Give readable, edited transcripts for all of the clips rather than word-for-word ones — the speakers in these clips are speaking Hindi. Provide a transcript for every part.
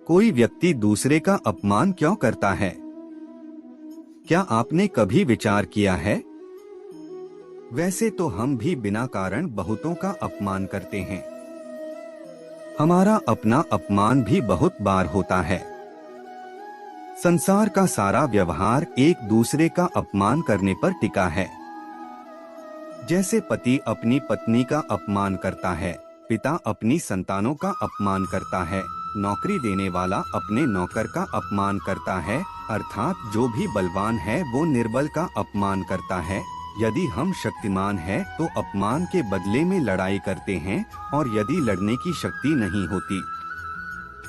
कोई व्यक्ति दूसरे का अपमान क्यों करता है? क्या आपने कभी विचार किया है? वैसे तो हम भी बिना कारण बहुतों का अपमान करते हैं। हमारा अपना अपमान भी बहुत बार होता है। संसार का सारा व्यवहार एक दूसरे का अपमान करने पर टिका है। जैसे पति अपनी पत्नी का अपमान करता है, पिता अपनी संतानों का अपमान करता है, नौकरी देने वाला अपने नौकर का अपमान करता है, अर्थात जो भी बलवान है वो निर्बल का अपमान करता है। यदि हम शक्तिमान हैं तो अपमान के बदले में लड़ाई करते हैं, और यदि लड़ने की शक्ति नहीं होती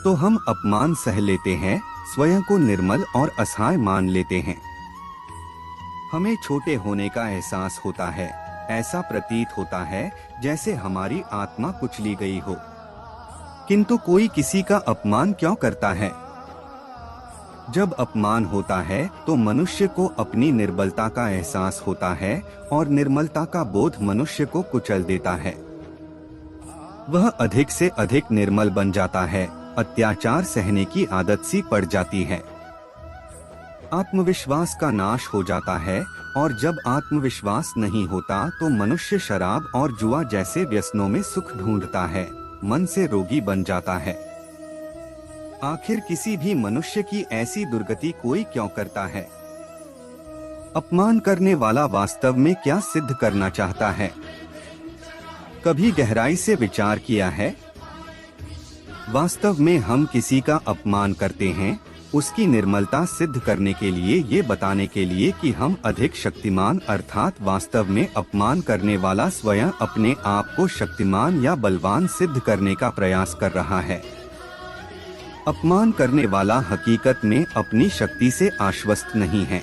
तो हम अपमान सह लेते हैं, स्वयं को निर्मल और असहाय मान लेते हैं। हमें छोटे होने का एहसास होता है। ऐसा प्रतीत होता है जैसे हमारी आत्मा कुचली गई हो। किंतु कोई किसी का अपमान क्यों करता है? जब अपमान होता है तो मनुष्य को अपनी निर्बलता का एहसास होता है, और निर्मलता का बोध मनुष्य को कुचल देता है। वह अधिक से अधिक निर्मल बन जाता है, अत्याचार सहने की आदत सी पड़ जाती है। आत्मविश्वास का नाश हो जाता है, और जब आत्मविश्वास नहीं होता तो मनुष्य शराब और जुआ जैसे व्यसनों में सुख ढूंढता है, मन से रोगी बन जाता है। आखिर किसी भी मनुष्य की ऐसी दुर्गति कोई क्यों करता है? अपमान करने वाला वास्तव में क्या सिद्ध करना चाहता है? कभी गहराई से विचार किया है? वास्तव में हम किसी का अपमान करते हैं उसकी निर्मलता सिद्ध करने के लिए, ये बताने के लिए कि हम अधिक शक्तिमान, अर्थात वास्तव में अपमान करने वाला स्वयं अपने आप को शक्तिमान या बलवान सिद्ध करने का प्रयास कर रहा है। अपमान करने वाला हकीकत में अपनी शक्ति से आश्वस्त नहीं है।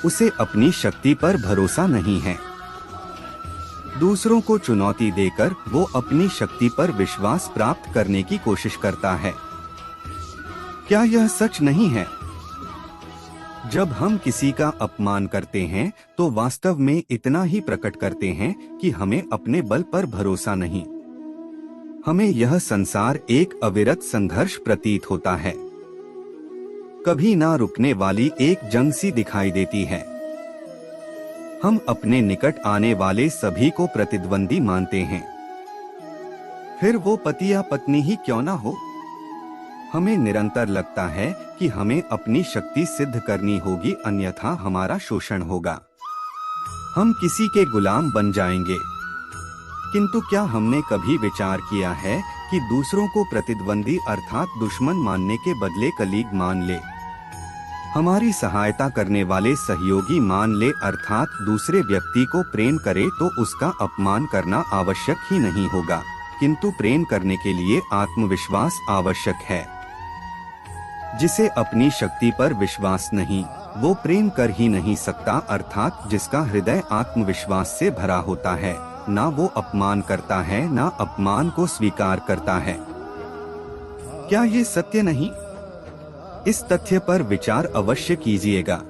उसे अपनी शक्ति पर भरोसा नहीं है। दूसरों को चुनौती देकर वो अपनी शक्ति पर विश्वास प्राप्त करने की कोशिश करता है। क्या यह सच नहीं है? जब हम किसी का अपमान करते हैं तो वास्तव में इतना ही प्रकट करते हैं कि हमें अपने बल पर भरोसा नहीं। हमें यह संसार एक अविरत संघर्ष प्रतीत होता है। कभी ना रुकने वाली एक जंग सी दिखाई देती है। हम अपने निकट आने वाले सभी को प्रतिद्वंदी मानते हैं, फिर वो पति या पत्नी ही क्यों ना हो। हमें निरंतर लगता है कि हमें अपनी शक्ति सिद्ध करनी होगी, अन्यथा हमारा शोषण होगा, हम किसी के गुलाम बन जाएंगे। किंतु क्या हमने कभी विचार किया है कि दूसरों को प्रतिद्वंदी अर्थात दुश्मन मानने के बदले कलीग मान ले, हमारी सहायता करने वाले सहयोगी मान ले, अर्थात दूसरे व्यक्ति को प्रेम करे तो उसका अपमान करना आवश्यक ही नहीं होगा। किंतु प्रेम करने के लिए आत्मविश्वास आवश्यक है। जिसे अपनी शक्ति पर विश्वास नहीं, वो प्रेम कर ही नहीं सकता, अर्थात जिसका हृदय आत्मविश्वास से भरा होता है, ना वो अपमान करता है ना अपमान को स्वीकार करता है। क्या ये सत्य नहीं? इस तथ्य पर विचार अवश्य कीजिएगा।